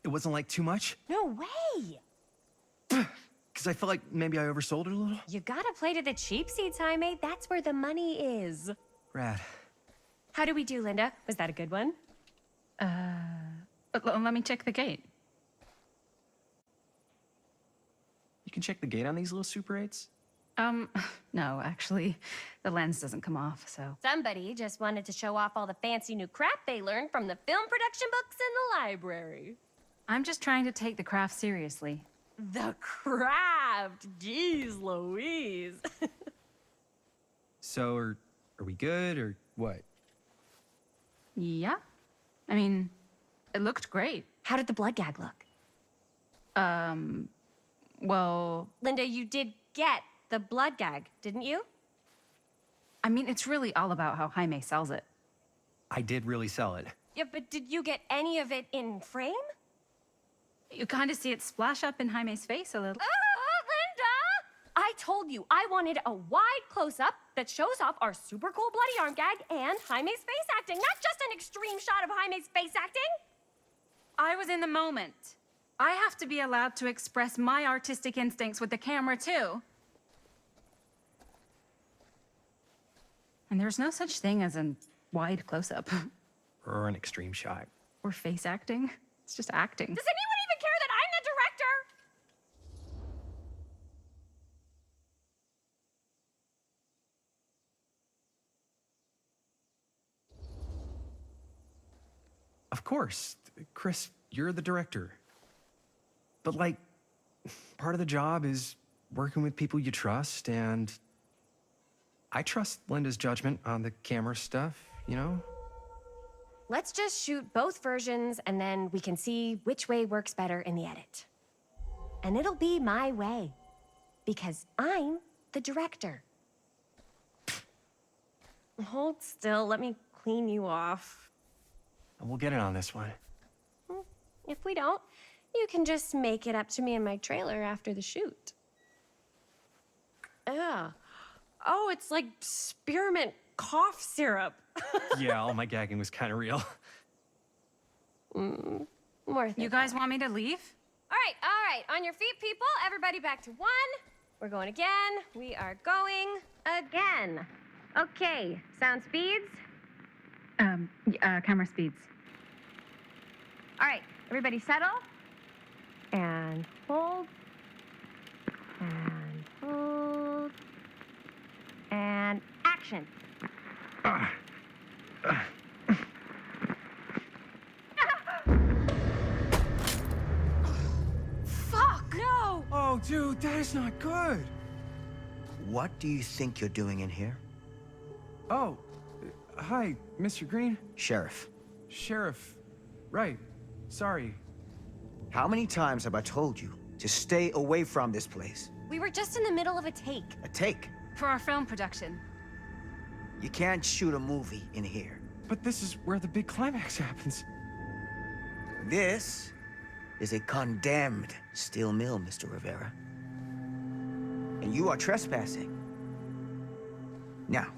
It wasn't like too much? No way! Because I felt like maybe I oversold it a little? You gotta play to the cheap seats, Jaime. That's where the money is. Rad. How do we do, Linda? Was that a good one? Let me check the gate. You can check the gate on these little Super 8s? No, actually, the lens doesn't come off, so... Somebody just wanted to show off all the fancy new crap they learned from the film production books in the library. I'm just trying to take the craft seriously. The craft! Jeez Louise. So, are we good, or what? Yeah? I mean, it looked great. How did the blood gag look? Well... Linda, you did get the blood gag, didn't you? I mean, it's really all about how Jaime sells it. I did really sell it. Yeah, but did you get any of it in frame? You kind of see it splash up in Jaime's face a little. Linda! I told you I wanted a wide close-up that shows off our super cool bloody arm gag and Jaime's face acting, not just an extreme shot of Jaime's face acting. I was in the moment. I have to be allowed to express my artistic instincts with the camera, too. And there's no such thing as a wide close-up. Or an extreme shot. Or face acting. It's just acting. Does anyone even care that I'm the director? Of course. Chris, you're the director. But, like, part of the job is working with people you trust, and I trust Linda's judgment on the camera stuff, you know? Let's just shoot both versions, and then we can see which way works better in the edit. And it'll be my way, because I'm the director. Hold still, let me clean you off. And we'll get it on this one. If we don't, you can just make it up to me in my trailer after the shoot. Yeah. Oh, it's like spearmint cough syrup. Yeah, all my gagging was kind of real. Worth it. You guys want me to leave? All right. On your feet, people. Everybody back to one. We're going again. We are going again. Okay, sound speeds. Camera speeds. All right, everybody settle. And hold. And hold. And action. Fuck, no! Oh, dude, that is not good. What do you think you're doing in here? Oh, hi, Mr. Green. Sheriff. Sheriff. Right. Sorry. How many times have I told you to stay away from this place? We were just in the middle of a take. A take. For our film production. You can't shoot a movie in here. But this is where the big climax happens. This is a condemned steel mill, Mr. Rivera. And you are trespassing. Now,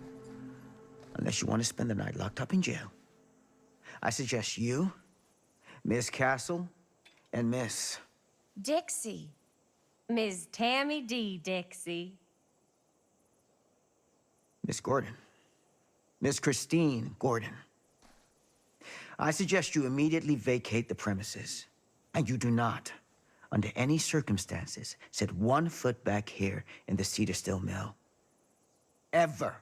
unless you want to spend the night locked up in jail, I suggest you, Miss Castle, and Miss... Dixie. Ms. Tammy D. Dixie. Miss Gordon. Miss Christine Gordon. I suggest you immediately vacate the premises. And you do not, under any circumstances, set 1 foot back here in the Cedar Still Mill. Ever.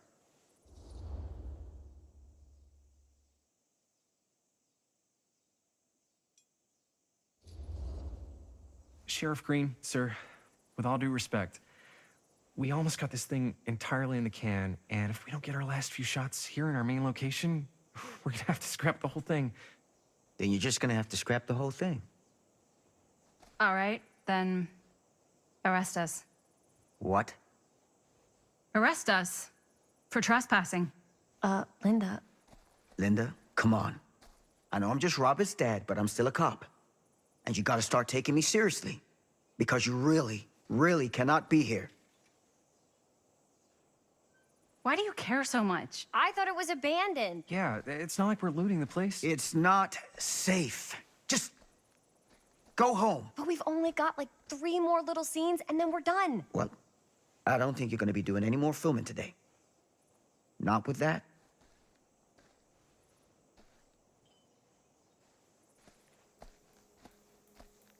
Sheriff Green, sir, with all due respect, we almost got this thing entirely in the can, and if we don't get our last few shots here in our main location, we're gonna have to scrap the whole thing. Then you're just gonna have to scrap the whole thing. All right, then arrest us. What? Arrest us for trespassing. Linda. Linda, come on. I know I'm just Robert's dad, but I'm still a cop. And you gotta start taking me seriously. Because you really, really cannot be here. Why do you care so much? I thought it was abandoned. Yeah, it's not like we're looting the place. It's not safe. Just Go home. But we've only got like 3 more little scenes and then we're done. Well, I don't think you're gonna be doing any more filming today. Not with that.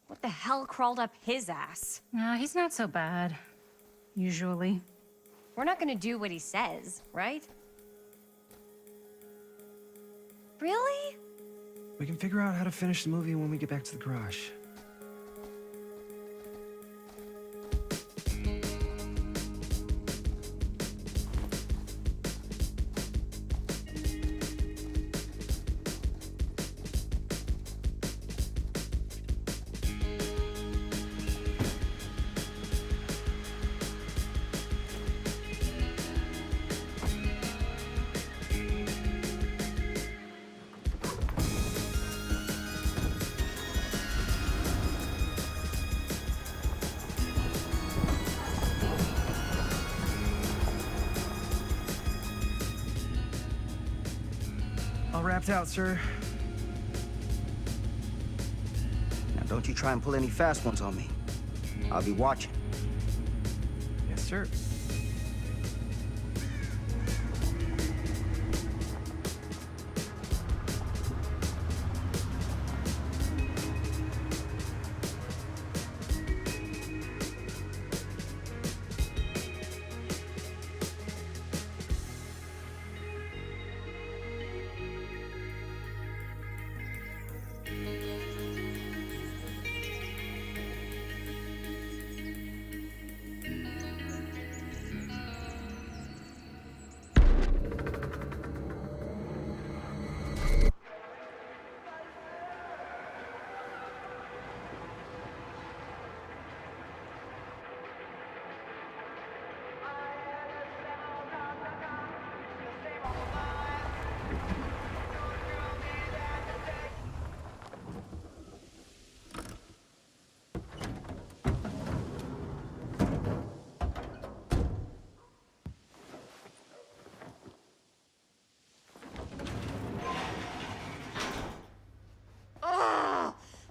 What the hell crawled up his ass? No, he's not so bad. Usually. We're not gonna do what he says, right? Really? We can figure out how to finish the movie when we get back to the garage. All wrapped out, sir. Now, don't you try and pull any fast ones on me. I'll be watching. Yes, sir.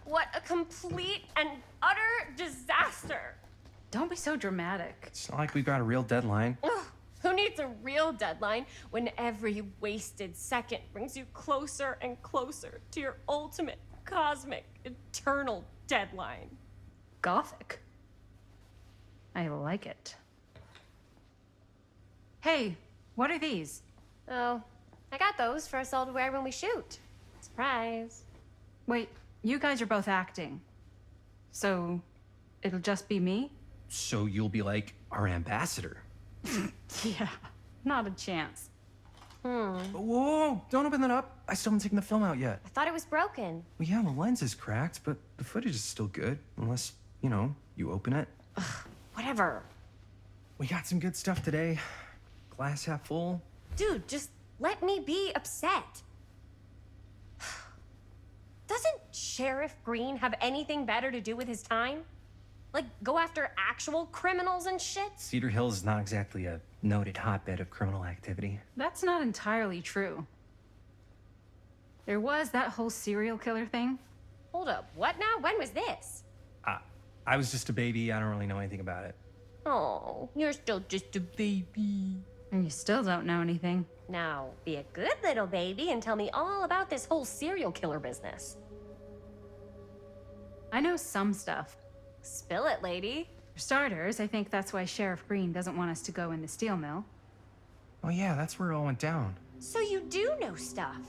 What a complete and utter disaster! Don't be so dramatic. It's not like we've got a real deadline. Ugh, who needs a real deadline when every wasted second brings you closer and closer to your ultimate, cosmic, eternal deadline? Gothic. I like it. Hey, what are these? Oh, I got those for us all to wear when we shoot. Surprise. Wait, you guys are both acting. So, it'll just be me? So you'll be like our ambassador. Yeah, not a chance. Whoa, don't open that up. I still haven't taken the film out yet. I thought it was broken. Well, yeah, the lens is cracked, but the footage is still good. Unless, you know, you open it. Whatever. We got some good stuff today. Glass half full. Dude, just let me be upset. Doesn't Sheriff Green have anything better to do with his time? Like, go after actual criminals and shit? Cedar Hills is not exactly a noted hotbed of criminal activity. That's not entirely true. There was that whole serial killer thing. Hold up, what now? When was this? I was just a baby. I don't really know anything about it. Oh, you're still just a baby. And you still don't know anything. Now, be a good little baby and tell me all about this whole serial killer business. I know some stuff. Spill it, lady. For starters, I think that's why Sheriff Green doesn't want us to go in the steel mill. Oh yeah, that's where it all went down. So you do know stuff.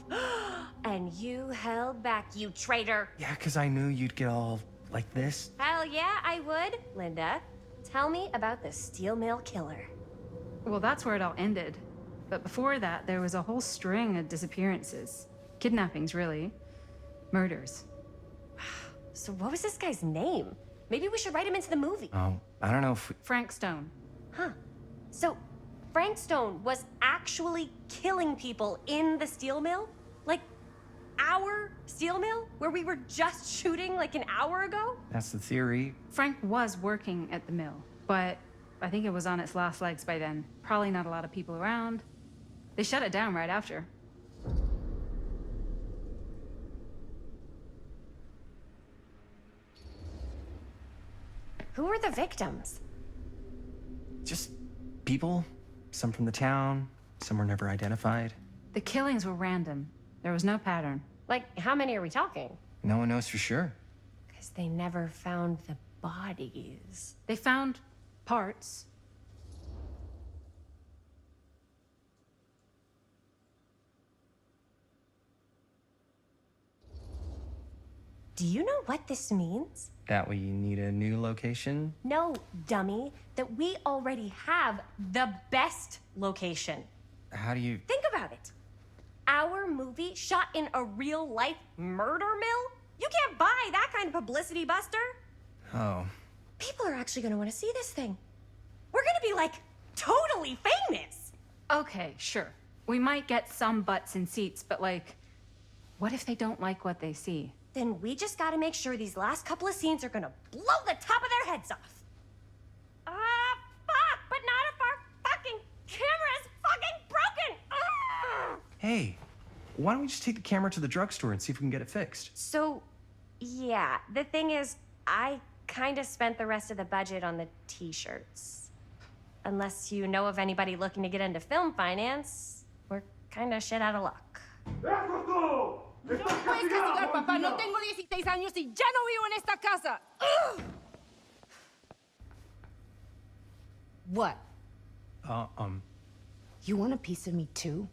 And you held back, you traitor. Yeah, because I knew you'd get all like this. Hell yeah, I would. Linda, tell me about the steel mill killer. Well, that's where it all ended. But before that, there was a whole string of disappearances. Kidnappings, really. Murders. So what was this guy's name? Maybe we should write him into the movie. Oh, I don't know if we... Frank Stone. Huh. So Frank Stone was actually killing people in the steel mill? Like, our steel mill? Where we were just shooting like an hour ago? That's the theory. Frank was working at the mill, but I think it was on its last legs by then. Probably not a lot of people around. They shut it down right after. Who were the victims? Just people, some from the town, some were never identified. The killings were random. There was no pattern. Like, how many are we talking? No one knows for sure. Because they never found the bodies. They found parts. Do you know what this means? That we need a new location? No, dummy. That we already have the best location. How do you... Think about it. Our movie shot in a real-life murder mill? You can't buy that kind of publicity, Buster. Oh. People are actually gonna want to see this thing. We're gonna be, like, totally famous. Okay, sure. We might get some butts in seats, but like, what if they don't like what they see? Then we just gotta make sure these last couple of scenes are gonna blow the top of their heads off. Fuck, but not if our fucking camera is fucking broken! Ugh. Hey, why don't we just take the camera to the drugstore and see if we can get it fixed? So, yeah, the thing is, I kinda spent the rest of the budget on the t-shirts. Unless you know of anybody looking to get into film finance, we're kinda shit out of luck. No puedes castigar, papá. No tengo 16 años y ya no vivo en esta casa. Ugh. What? You want a piece of me too?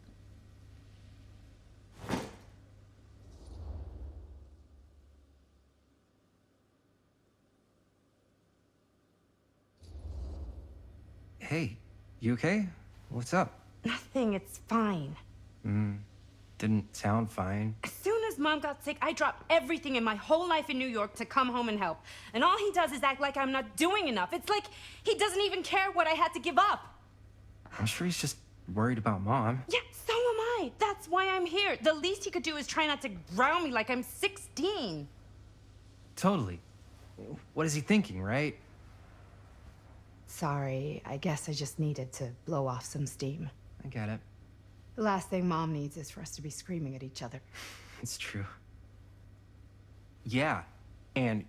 Hey, you okay? What's up? Nothing, it's fine. Didn't sound fine. As soon as Mom got sick, I dropped everything in my whole life in New York to come home and help. And all he does is act like I'm not doing enough. It's like he doesn't even care what I had to give up. I'm sure he's just worried about Mom. Yeah, so am I. That's why I'm here. The least he could do is try not to ground me like I'm 16. Totally. What is he thinking, right? Sorry, I guess I just needed to blow off some steam. I get it. The last thing Mom needs is for us to be screaming at each other. It's true. Yeah, and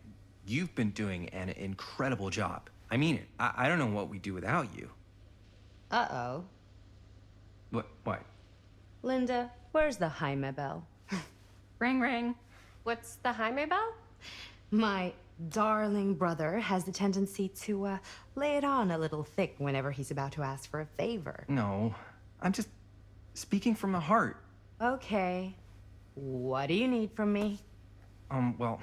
you've been doing an incredible job. I mean it. I don't know what we'd do without you. Uh-oh. What? Linda, where's the Jaime bell? Ring, ring. What's the Jaime bell? My darling brother has the tendency to, lay it on a little thick whenever he's about to ask for a favor. No, I'm just speaking from the heart. Okay. What do you need from me? Well,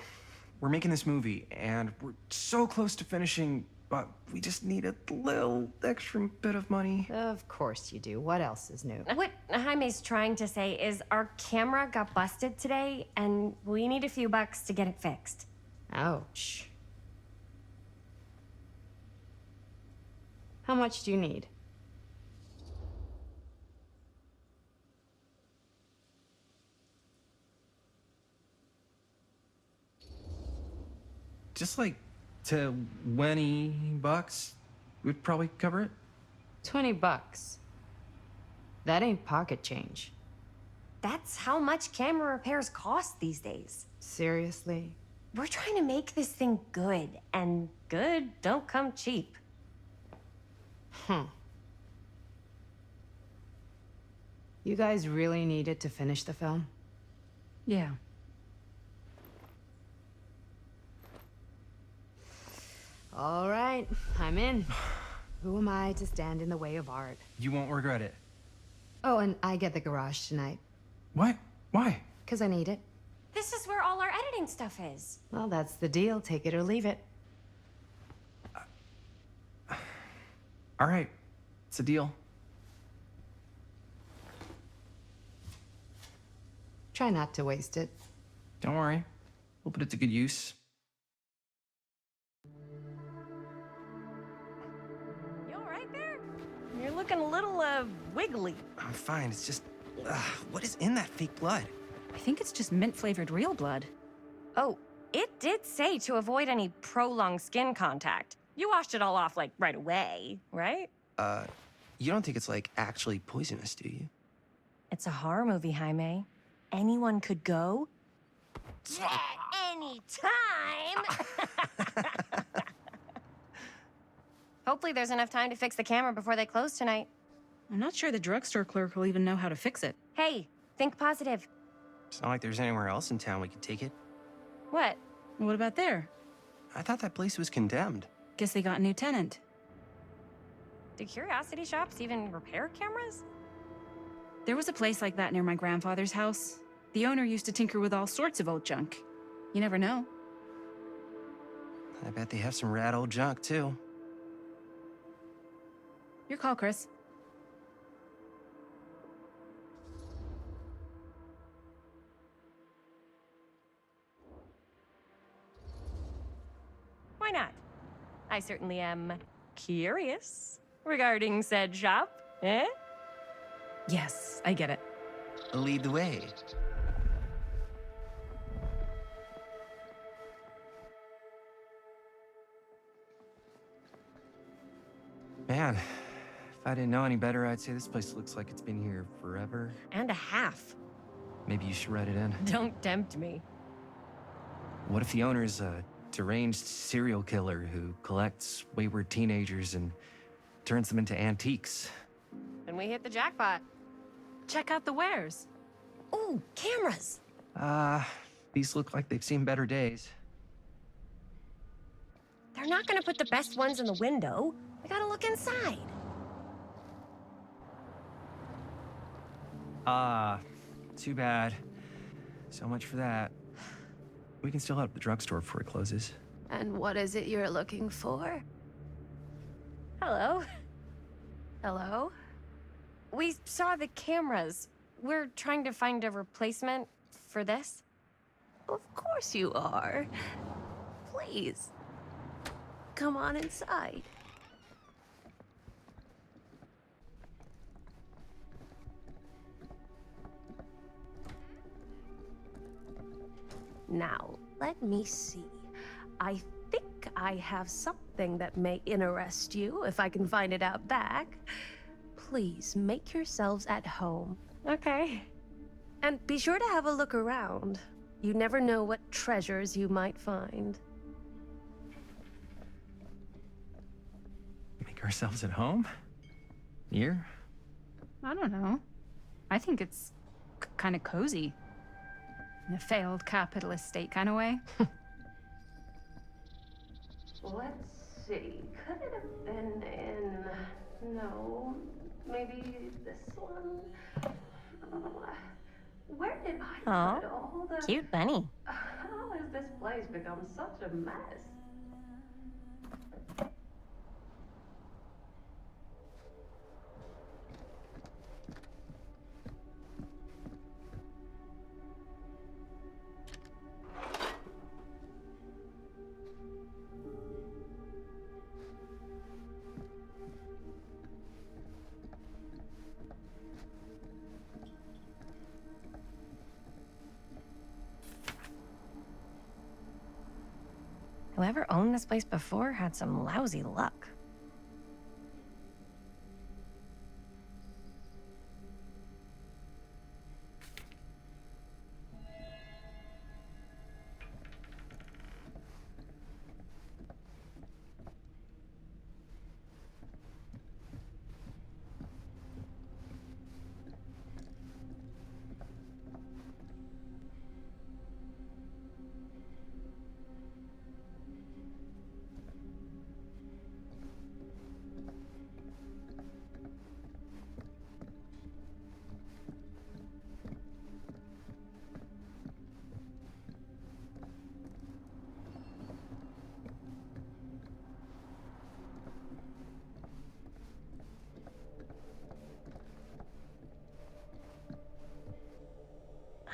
we're making this movie, and we're so close to finishing, but we just need a little extra bit of money. Of course you do. What else is new? What Jaime's trying to say is our camera got busted today, and we need a few bucks to get it fixed. Ouch. How much do you need? Just like $20 would probably cover it. $20. That ain't pocket change. That's how much camera repairs cost these days. Seriously? We're trying to make this thing good, and good don't come cheap. Huh. You guys really needed to finish the film? Yeah. All right, I'm in. Who am I to stand in the way of art? You won't regret it. Oh, and I get the garage tonight, What? Why? 'cause I need it. This is where all our editing stuff is. Well, that's the deal. Take it or leave it. All right, it's a deal. Try not to waste it. Don't worry. We'll put it to good use. You all right there? You're looking a little, wiggly. I'm fine. It's just, what is in that fake blood? I think it's just mint-flavored real blood. Oh, it did say to avoid any prolonged skin contact. You washed it all off, like, right away, right? You don't think it's, like, actually poisonous, do you? It's a horror movie, Jaime. Anyone could go. At any time! Hopefully there's enough time to fix the camera before they close tonight. I'm not sure the drugstore clerk will even know how to fix it. Hey, think positive. It's not like there's anywhere else in town we could take it. What? What about there? I thought that place was condemned. Guess they got a new tenant. Do curiosity shops even repair cameras? There was a place like that near my grandfather's house. The owner used to tinker with all sorts of old junk. You never know. I bet they have some rad old junk, too. Your call, Chris. Why not? I certainly am curious regarding said shop, eh? Yes, I get it. Lead the way. Man, if I didn't know any better, I'd say this place looks like it's been here forever. And a half. Maybe you should write it in. Don't tempt me. What if the owner's a deranged serial killer who collects wayward teenagers and turns them into antiques? And we hit the jackpot. Check out the wares. Ooh, cameras. These look like they've seen better days. They're not gonna put the best ones in the window. We gotta look inside. Too bad. So much for that. We can still head up the drugstore before it closes. And what is it you're looking for? Hello. Hello? We saw the cameras. We're trying to find a replacement for this. Of course you are. Please. Come on inside. Now, let me see. I think I have something that may interest you, if I can find it out back. Please make yourselves at home. Okay. And be sure to have a look around. You never know what treasures you might find. Make ourselves at home? Here? I don't know. I think it's kind of cozy. In a failed capitalist state kind of way. Let's see. Could it have been in... No. Maybe this one? Where did I Aw, put all the... Cute bunny. How has this place become such a mess? Whoever owned this place before had some lousy luck.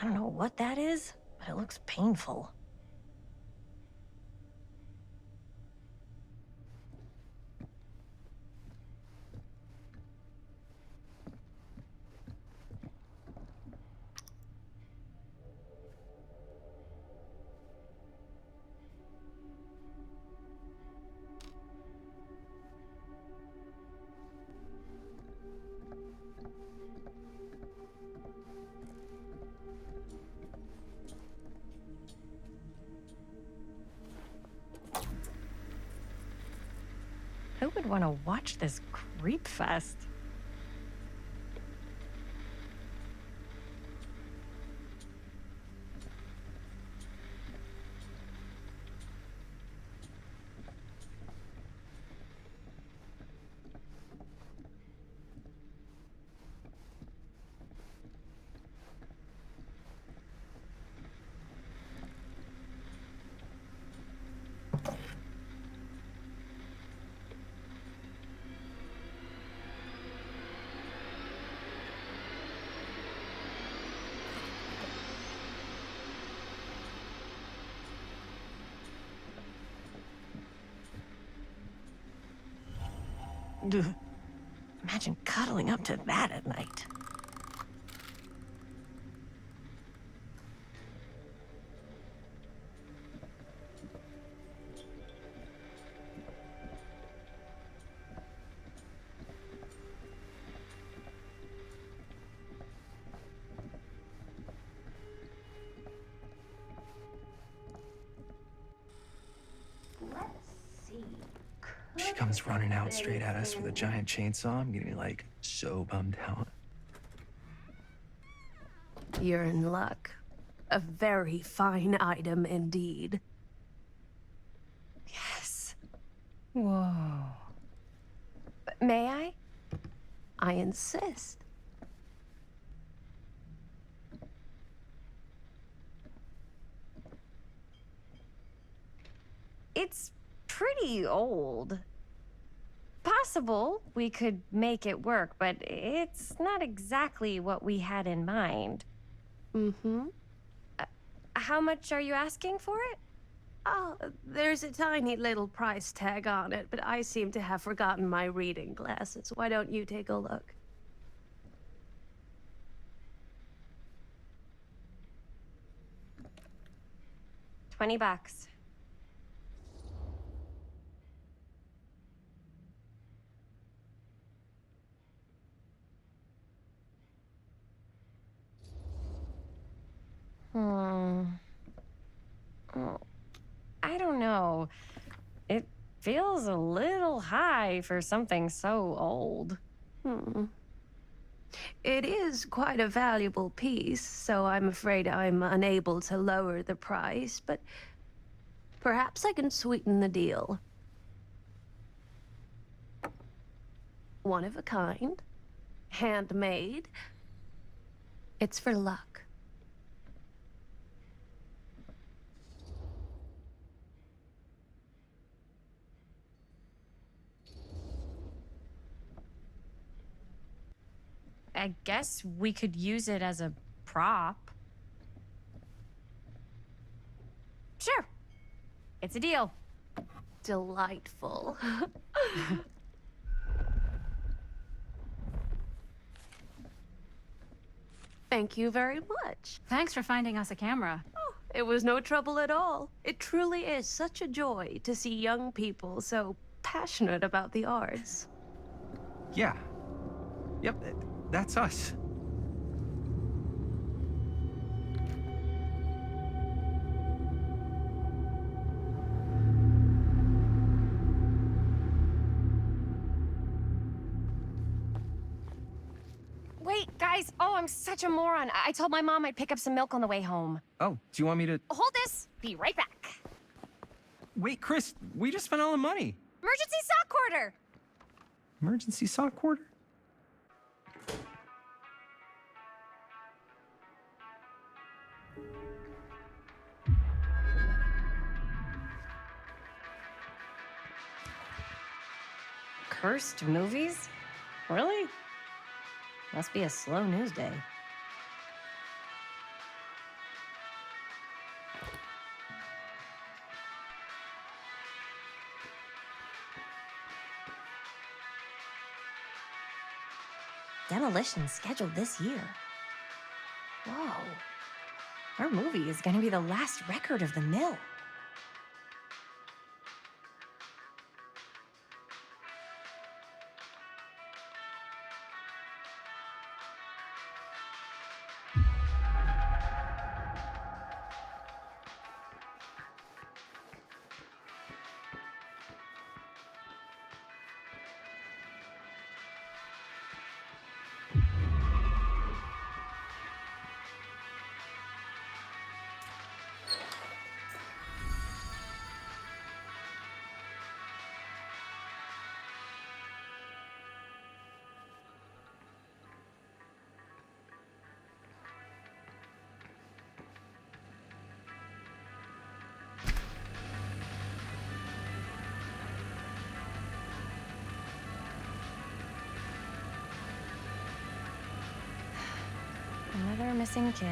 I don't know what that is, but it looks painful. want to watch this creep fest. Imagine cuddling up to that at night. She comes running out straight at us with a giant chainsaw. I'm getting like so bummed out. You're in luck. A very fine item indeed. Yes. Whoa. May I? I insist. It's pretty old. Possible we could make it work, but it's not exactly what we had in mind. Mm-hmm. How much are you asking for it? Oh, there's a tiny little price tag on it, but I seem to have forgotten my reading glasses. Why don't you take a look? $20. Hmm. Oh, I don't know. It feels a little high for something so old. It is quite a valuable piece, so I'm afraid I'm unable to lower the price, but perhaps I can sweeten the deal. One of a kind, handmade. It's for luck. I guess we could use it as a prop. Sure. It's a deal. Delightful. Thank you very much. Thanks for finding us a camera. Oh, it was no trouble at all. It truly is such a joy to see young people so passionate about the arts. Yeah. Yep, that's us. Wait, guys. Oh, I'm such a moron. I told my mom I'd pick up some milk on the way home. Oh, do you want me to... Hold this. Be right back. Wait, Chris, we just spent all the money. Emergency sock quarter. Emergency sock quarter? Cursed movies? Really? Must be a slow news day. Demolition scheduled this year. Whoa. Our movie is gonna be the last record of the mill. Another missing kid.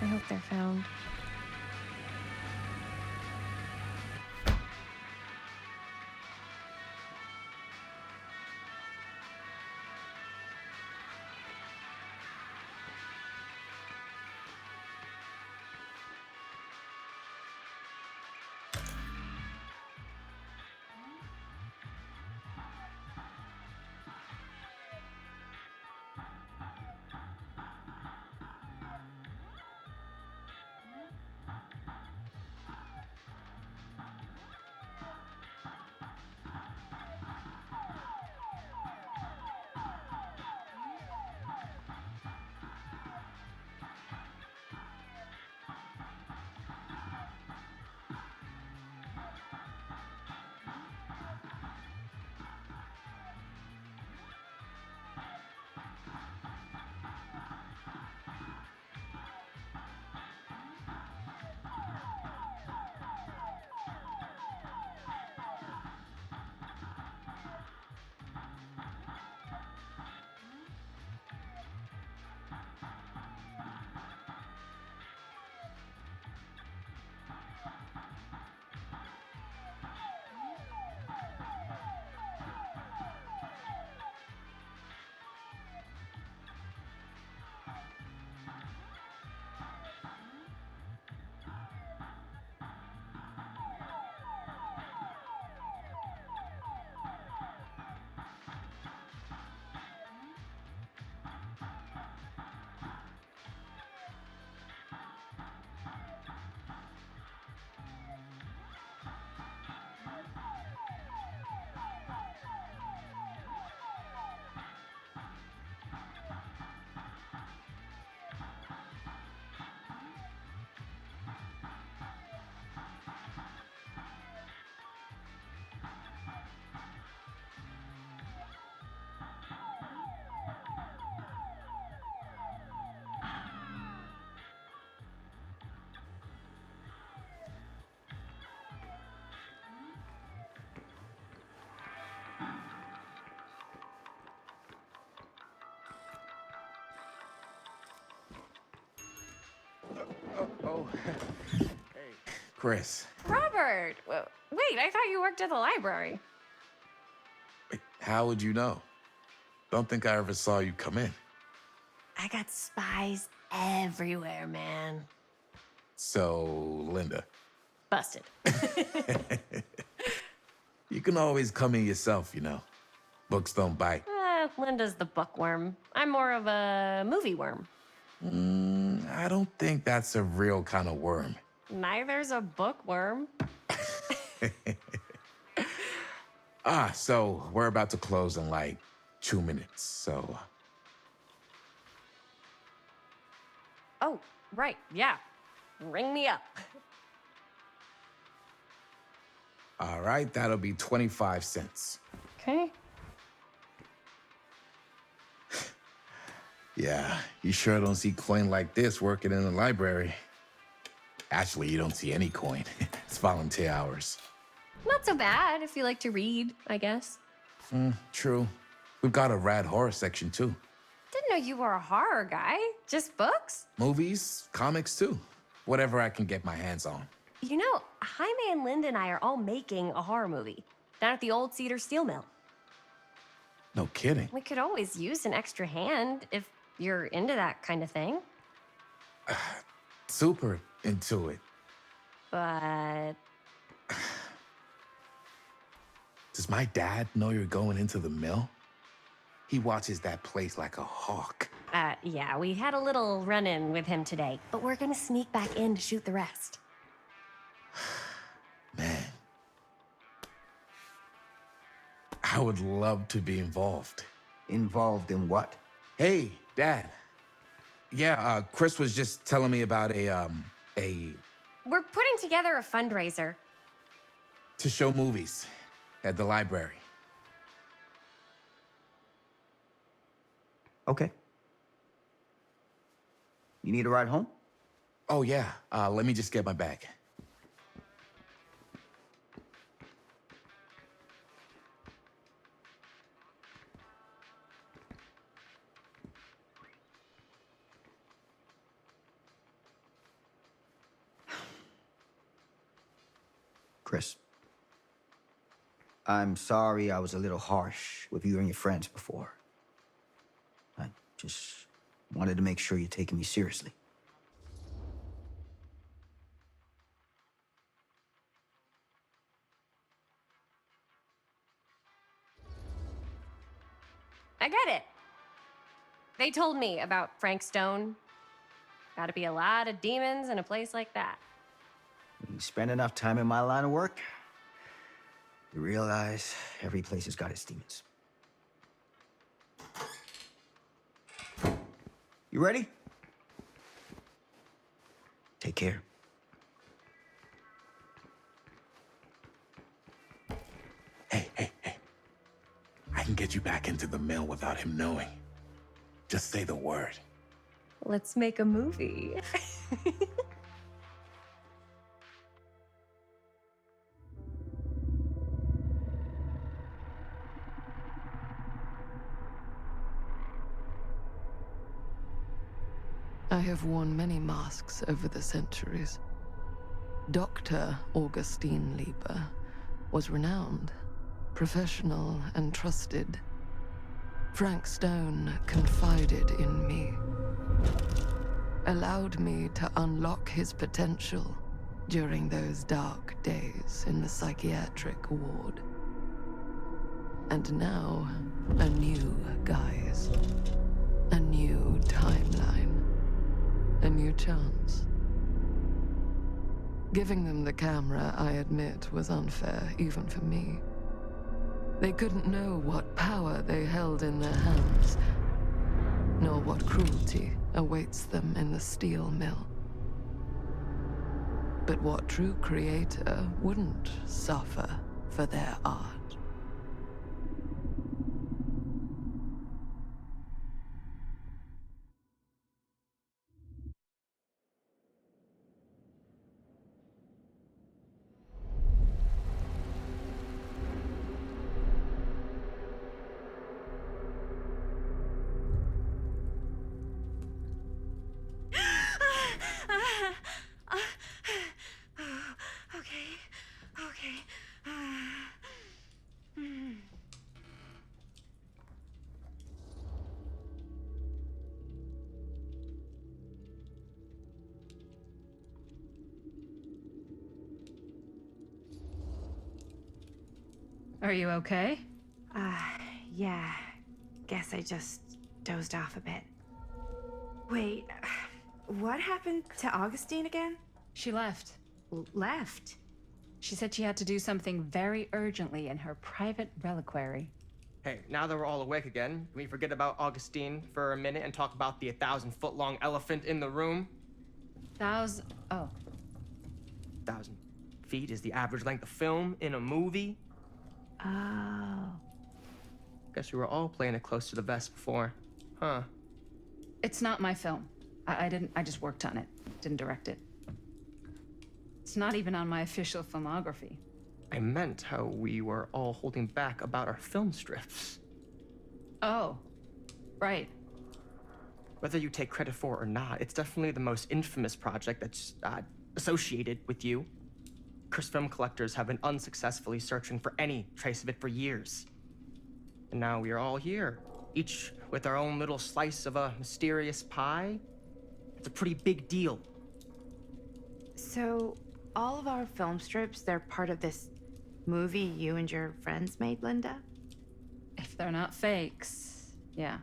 I hope they're found. Oh, hey, Chris. Robert! Wait, I thought you worked at the library. Wait, how would you know? Don't think I ever saw you come in. I got spies everywhere, man. So, Linda, Busted. you can always come in yourself, you know. Books don't bite. Linda's the bookworm. I'm more of a movie worm. I don't think that's a real kind of worm. Neither's a bookworm. So we're about to close in like 2 minutes, so... Oh, right, yeah. Ring me up. All right, that'll be 25 cents. Okay. Yeah, you sure don't see coin like this working in the library. Actually, you don't see any coin. It's volunteer hours. Not so bad if you like to read, I guess. True. We've got a rad horror section, too. Didn't know you were a horror guy. Just books? Movies, comics, too. Whatever I can get my hands on. You know, Jaime and Linda and I are all making a horror movie down at the old Cedar Steel Mill. No kidding. We could always use an extra hand if you're into that kind of thing. Super into it. But Does my dad know you're going into the mill? He watches that place like a hawk. yeah, we had a little run-in with him today, but we're gonna sneak back in to shoot the rest. Man. I would love to be involved. Involved in what? Hey, Dad. Yeah, Chris was just telling me about a We're putting together a fundraiser. to show movies at the library. Okay. You need a ride home? Oh, yeah. Let me just get my bag. Chris, I'm sorry I was a little harsh with you and your friends before. I just wanted to make sure you're taking me seriously. I get it. They told me about Frank Stone. Gotta be a lot of demons in a place like that. When you spend enough time in my line of work, you realize every place has got its demons. You ready? Take care. Hey, hey, hey. I can get you back into the mill without him knowing. Just say the word. Let's make a movie. I have worn many masks over the centuries. Dr. Augustine Lieber was renowned, professional, and trusted. Frank Stone confided in me, allowed me to unlock his potential during those dark days in the psychiatric ward. And now, a new guise, a new timeline. A new chance. Giving them the camera, I admit, was unfair, even for me. They couldn't know what power they held in their hands, nor what cruelty awaits them in the steel mill. But what true creator wouldn't suffer for their art? Are you okay? Yeah. Guess I just dozed off a bit. Wait, what happened to Augustine again? She left. Left? She said she had to do something very urgently in her private reliquary. Hey, now that we're all awake again, can we forget about Augustine for a minute and talk about the 1,000-foot-long elephant in the room? Oh. 1,000 feet is the average length of film in a movie. Oh. Guess we were all playing it close to the vest before, huh? It's not my film. I just worked on it. Didn't direct it. It's not even on my official filmography. I meant how we were all holding back about our film strips. Oh, right. Whether you take credit for it or not, it's definitely the most infamous project that's associated with you. Cursed film collectors have been unsuccessfully searching for any trace of it for years. And now we are all here, each with our own little slice of a mysterious pie. It's a pretty big deal. So, all of our film strips, they're part of this movie you and your friends made, Linda? If they're not fakes, yeah.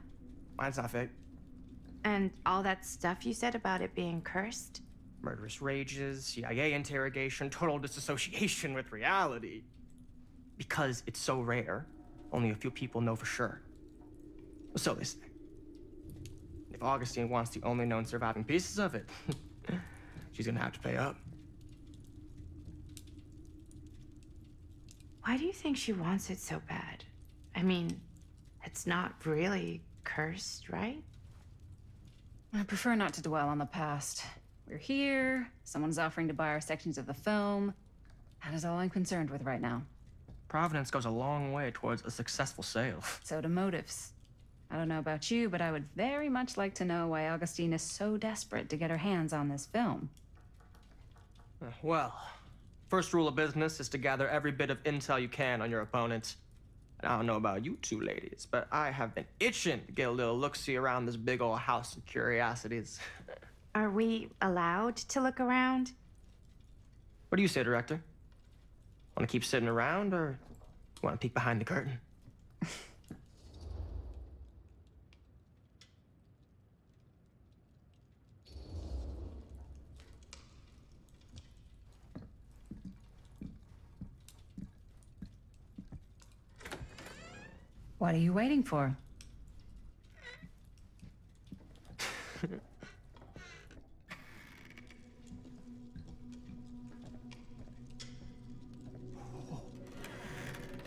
Mine's not fake. And all that stuff you said about it being cursed? Murderous rages, CIA interrogation, total disassociation with reality. Because it's so rare, only a few people know for sure. So they say. If Augustine wants the only known surviving pieces of it, she's gonna have to pay up. Why do you think she wants it so bad? I mean, it's not really cursed, right? I prefer not to dwell on the past. We're here, someone's offering to buy our sections of the film. That is all I'm concerned with right now. Providence goes a long way towards a successful sale. So do motives. I don't know about you, but I would very much like to know why Augustine is so desperate to get her hands on this film. Well, First rule of business is to gather every bit of intel you can on your opponent. And I don't know about you two ladies, but I have been itching to get a little look-see around this big old house of curiosities. Are we allowed to look around? What do you say, director? Want to keep sitting around, or want to peek behind the curtain? What are you waiting for?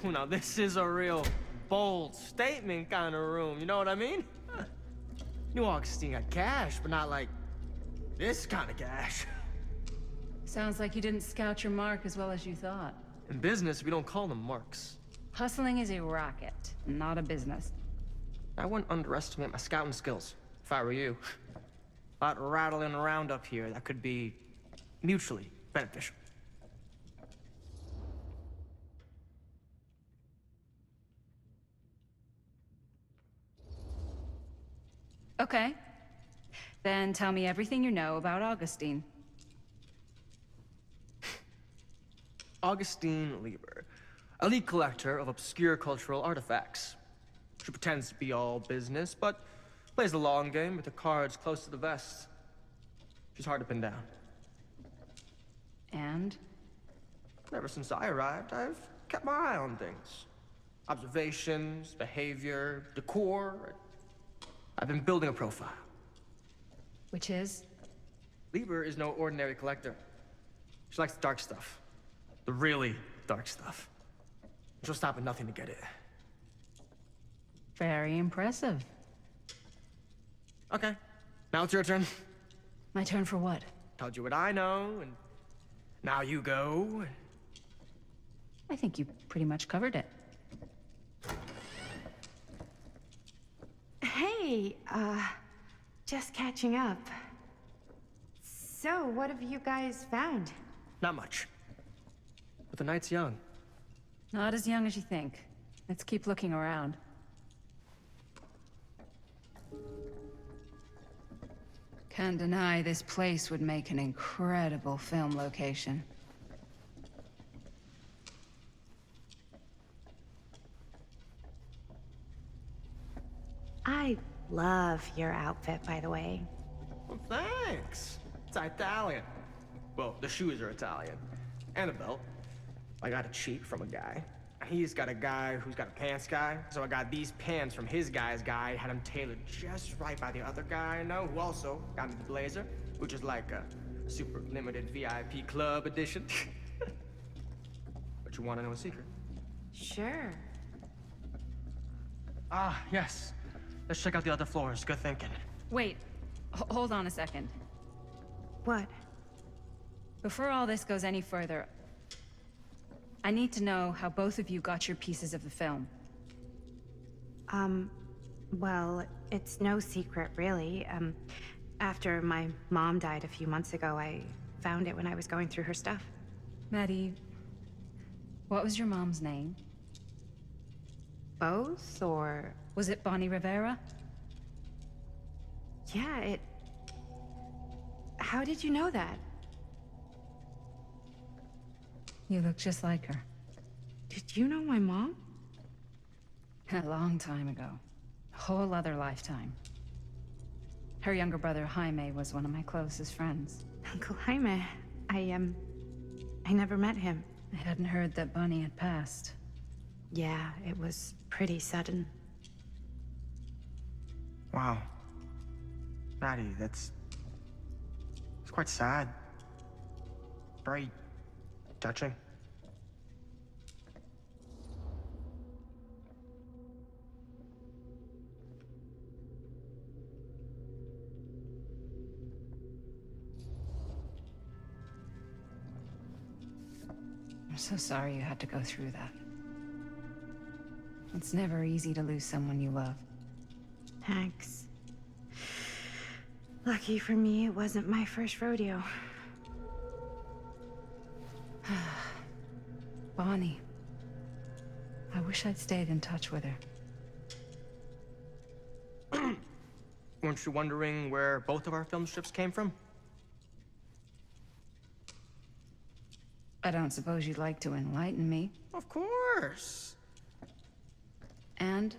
Now, this is a real bold statement kind of room, you know what I mean? New Augustine got cash, but not like this kind of cash. Sounds like you didn't scout your mark as well as you thought. In business, we don't call them marks. Hustling is a racket, not a business. I wouldn't underestimate my scouting skills, if I were you. A lot rattling around up here that could be mutually beneficial. Okay. Then tell me everything you know about Augustine. Augustine Lieber, elite collector of obscure cultural artifacts. She pretends to be all business, but plays the long game with the cards close to the vest. She's hard to pin down. And? Ever since I arrived, I've kept my eye on things. Observations, behavior, decor. I've been building a profile. Which is? Lieber is no ordinary collector. She likes the dark stuff. The really dark stuff. She'll stop at nothing to get it. Very impressive. Okay, now it's your turn. My turn for what? Told you what I know, and now you go. I think you pretty much covered it. Hey, just catching up. So, what have you guys found? Not much. But the night's young. Not as young as you think. Let's keep looking around. Can't deny this place would make an incredible film location. I love your outfit, by the way. Well, thanks. It's Italian. Well, the shoes are Italian. And a belt. I got it cheap from a guy. He's got a guy who's got a pants guy, so I got these pants from his guy's guy, had them tailored just right by the other guy I know, who also got me the blazer, which is like a super limited VIP club edition. But you want to know a secret? Sure. Ah, yes. Let's check out the other floors. Good thinking. Wait, hold on a second. What? Before all this goes any further, I need to know how both of you got your pieces of the film. Well, it's no secret, really. After my mom died a few months ago, I found it when I was going through her stuff. Maddie, what was your mom's name? Both, or... Was it Bonnie Rivera? Yeah, How did you know that? You look just like her. Did you know my mom? A long time ago. A whole other lifetime. Her younger brother, Jaime, was one of my closest friends. Uncle Jaime. I never met him. I hadn't heard that Bonnie had passed. Yeah, it was pretty sudden. Wow. Maddie, it's quite sad. Very touching. I'm so sorry you had to go through that. It's never easy to lose someone you love. Thanks. Lucky for me, it wasn't my first rodeo. Bonnie. I wish I'd stayed in touch with her. Weren't you wondering where both of our film strips came from? I don't suppose you'd like to enlighten me. Of course. And?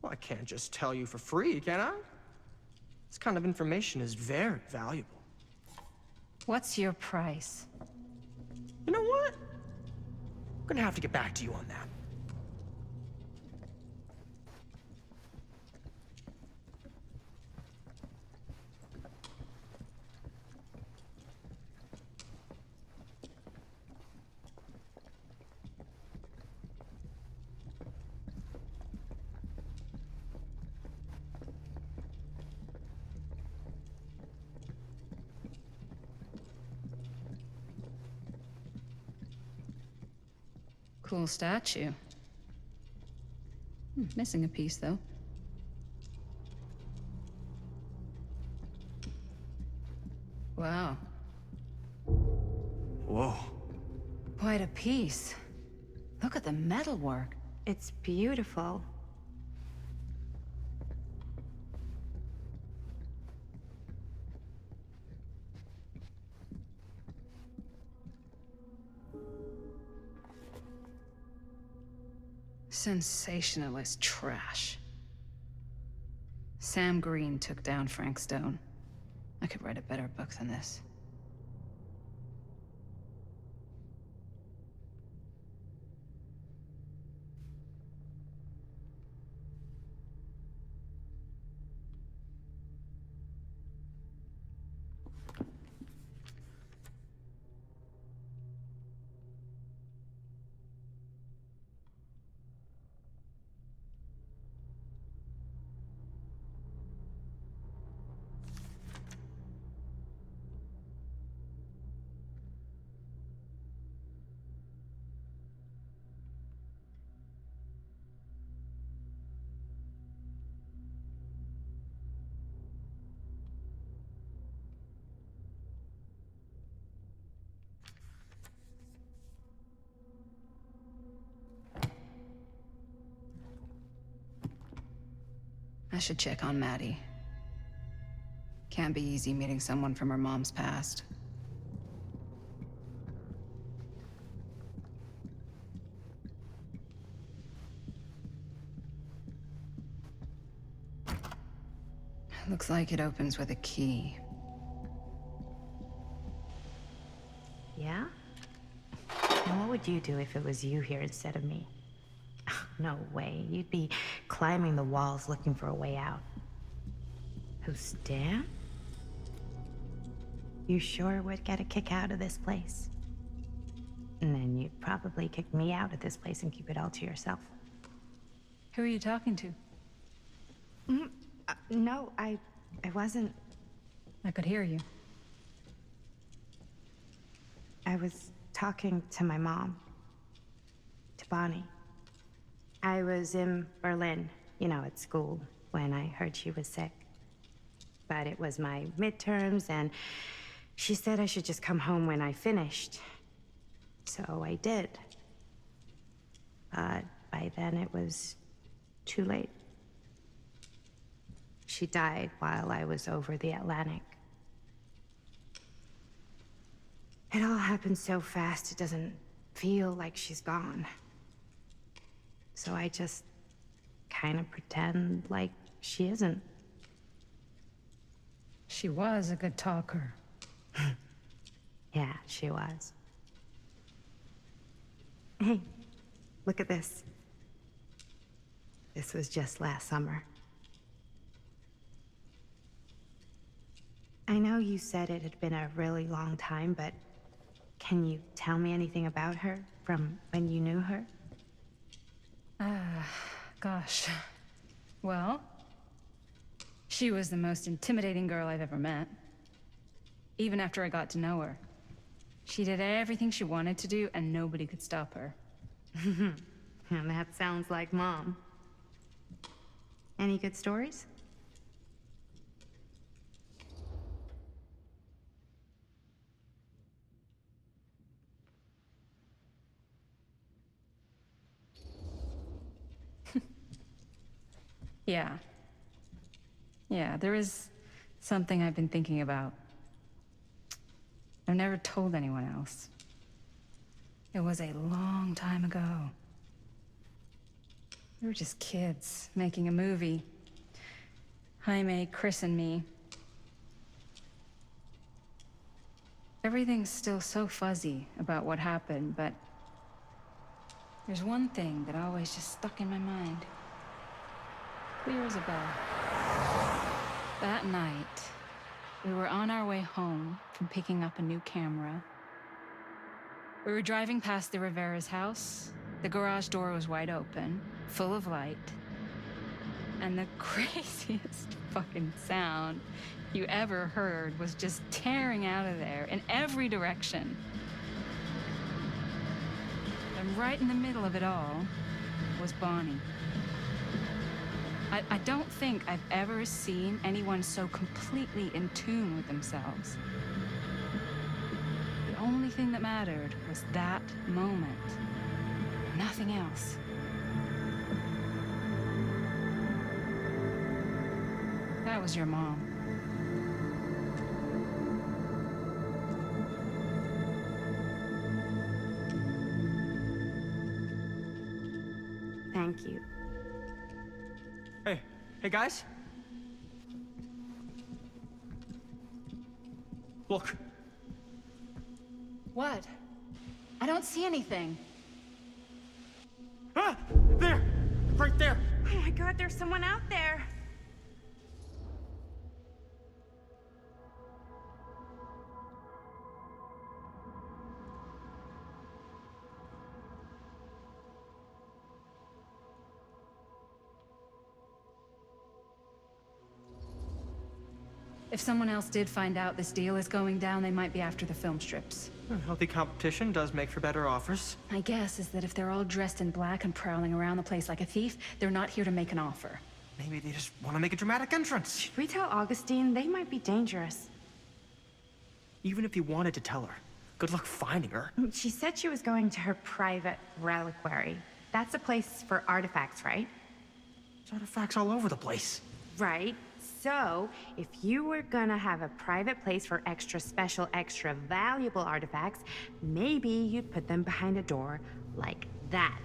Well, I can't just tell you for free, can I? This kind of information is very valuable. What's your price? You know what? I'm gonna have to get back to you on that. Cool statue. Missing a piece, though. Wow. Whoa. Quite a piece. Look at the metalwork. It's beautiful. Sensationalist trash. Sam Green took down Frank Stone. I could write a better book than this. I should check on Maddie. Can't be easy meeting someone from her mom's past. Looks like it opens with a key. Yeah? And what would you do if it was you here instead of me? No way. You'd be climbing the walls looking for a way out. Who, Stan? You sure would get a kick out of this place. And then you'd probably kick me out of this place and keep it all to yourself. Who are you talking to? No, I wasn't. I could hear you. I was talking to my mom. To Bonnie. I was in Berlin, at school, when I heard she was sick. But it was my midterms, and she said I should just come home when I finished. So I did. But by then it was too late. She died while I was over the Atlantic. It all happened so fast, it doesn't feel like she's gone. So I just kind of pretend like she isn't. She was a good talker. Yeah, she was. Hey, look at this. This was just last summer. I know you said it had been a really long time, but can you tell me anything about her from when you knew her? Gosh. Well, she was the most intimidating girl I've ever met. Even after I got to know her. She did everything she wanted to do, and nobody could stop her. And that sounds like Mom. Any good stories? Yeah. Yeah, there is something I've been thinking about. I've never told anyone else. It was a long time ago. We were just kids making a movie. Jaime, Chris, and me. Everything's still so fuzzy about what happened, but there's one thing that always just stuck in my mind. Clear as a bell. That night, we were on our way home from picking up a new camera. We were driving past the Rivera's house. The garage door was wide open, full of light. And the craziest fucking sound you ever heard was just tearing out of there in every direction. And right in the middle of it all was Bonnie. I don't think I've ever seen anyone so completely in tune with themselves. The only thing that mattered was that moment. Nothing else. That was your mom. Thank you. Hey guys. Look. What? I don't see anything. Ah! There! Right there! Oh my God, there's someone out there. If someone else did find out this deal is going down, they might be after the film strips. Healthy competition does make for better offers. My guess is that if they're all dressed in black and prowling around the place like a thief, they're not here to make an offer. Maybe they just want to make a dramatic entrance. Should we tell Augustine? They might be dangerous. Even if you wanted to tell her, good luck finding her. She said she was going to her private reliquary. That's a place for artifacts, right? There's artifacts all over the place. Right. So, if you were gonna have a private place for extra special, extra valuable artifacts, maybe you'd put them behind a door like that.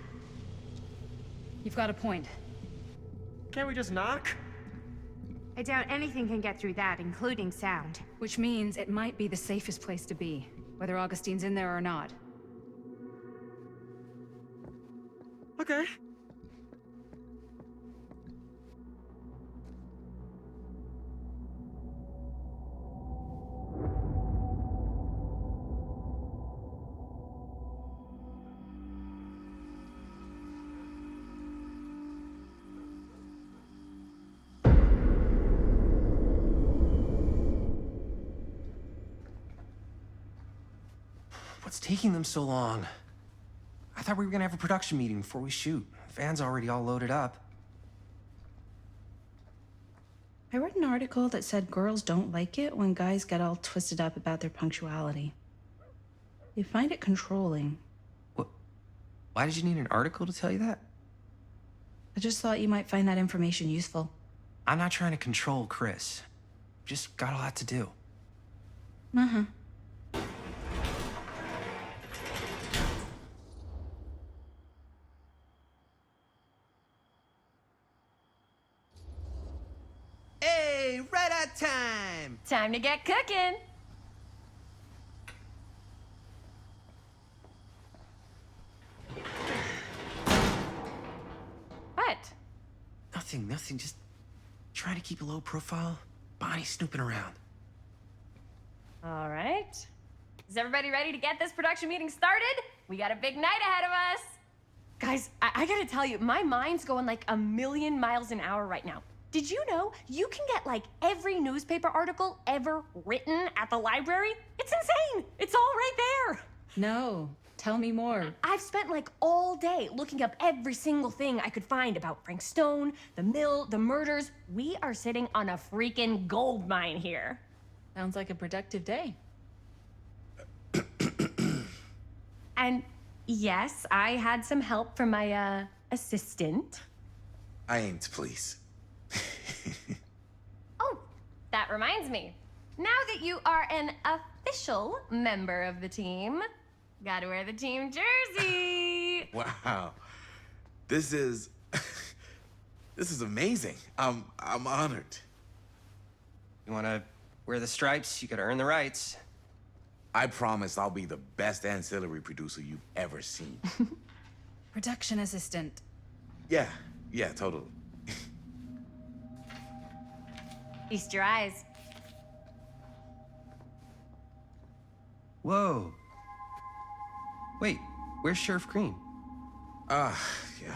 You've got a point. Can't we just knock? I doubt anything can get through that, including sound. Which means it might be the safest place to be, whether Augustine's in there or not. Okay. What's taking them so long? I thought we were gonna have a production meeting before we shoot. The van's already all loaded up. I read an article that said girls don't like it when guys get all twisted up about their punctuality. They find it controlling. What? Why did you need an article to tell you that? I just thought you might find that information useful. I'm not trying to control Chris. Just got a lot to do. Uh-huh. Hey, right on time! Time to get cooking. What? Nothing. Just trying to keep a low profile. Bonnie snooping around. All right. Is everybody ready to get this production meeting started? We got a big night ahead of us. Guys, I gotta tell you, my mind's going like a million miles an hour right now. Did you know you can get like every newspaper article ever written at the library? It's insane. It's all right there. No, tell me more. I've spent like all day looking up every single thing I could find about Frank Stone, the mill, the murders. We are sitting on a freaking gold mine here. Sounds like a productive day. And yes, I had some help from my assistant. I aim to please. That reminds me. Now that you are an official member of the team, gotta wear the team jersey. Wow. This is this is amazing. I'm honored. You wanna wear the stripes, you gotta earn the rights. I promise I'll be the best ancillary producer you've ever seen. Production assistant. Yeah, totally. Feast your eyes. Whoa. Wait, where's Sheriff Green? Yeah,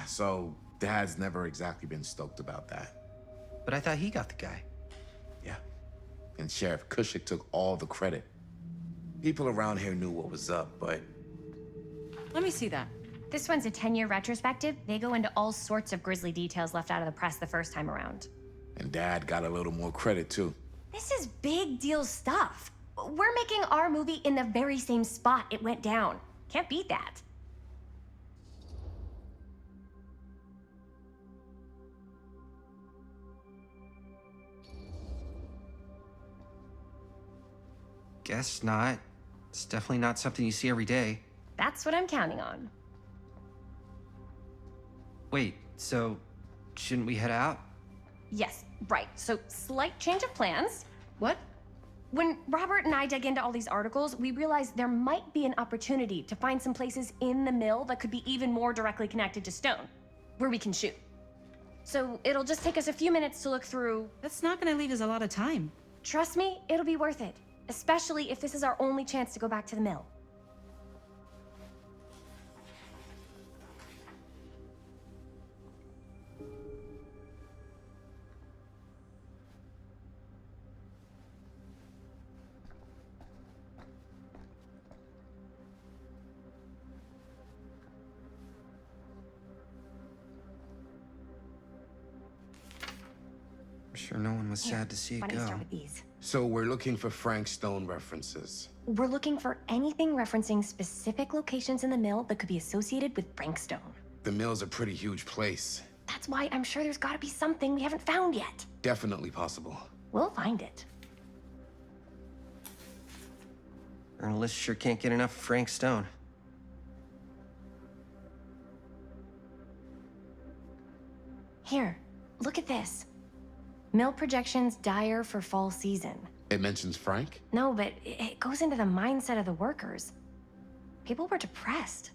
so Dad's never exactly been stoked about that. But I thought he got the guy. Yeah. And Sheriff Cushik took all the credit. People around here knew what was up, but Let me see that. This one's a 10-year retrospective. They go into all sorts of grisly details left out of the press the first time around. and Dad got a little more credit too. This is big deal stuff. We're making our movie in the very same spot it went down. Can't beat that. Guess not. It's definitely not something you see every day. That's what I'm counting on. Wait, so shouldn't we head out? Yes, right. So, slight change of plans. What? When Robert and I dug into all these articles, we realized there might be an opportunity to find some places in the mill that could be even more directly connected to Stone, where we can shoot. So, it'll just take us a few minutes to look through. That's not gonna leave us a lot of time. Trust me, it'll be worth it. Especially if this is our only chance to go back to the mill. I'm sure no one was sad to see Why it don't you go. start with these? So we're looking for Frank Stone references. We're looking for anything referencing specific locations in the mill that could be associated with Frank Stone. The mill's a pretty huge place. That's why I'm sure there's gotta be something we haven't found yet. Definitely possible. We'll find it. Journalists sure can't get enough of Frank Stone. Here, look at this. Mill projections dire for fall season. It mentions Frank? No, but it goes into the mindset of the workers. People were depressed.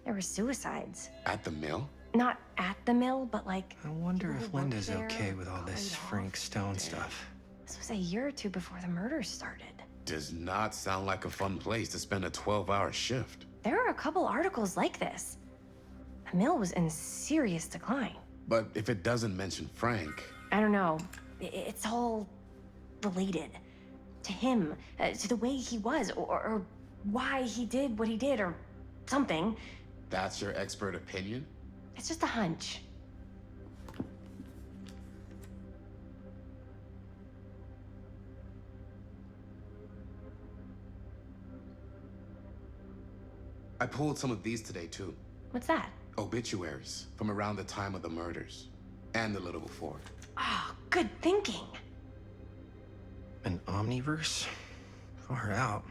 There were suicides. At the mill? Not at the mill, but like... I wonder people if who worked Linda's there okay with all got this laid off. Frank Stone stuff. This was a year or two before the murders started. Does not sound like a fun place to spend a 12-hour shift. There are a couple articles like this. The mill was in serious decline. But if it doesn't mention Frank, I don't know. It's all related. To him, to the way he was, or why he did what he did, or something. that's your expert opinion? It's just a hunch. I pulled some of these today too. What's that? Obituaries from around the time of the murders. And a little before. Oh, good thinking. An omniverse? Far out.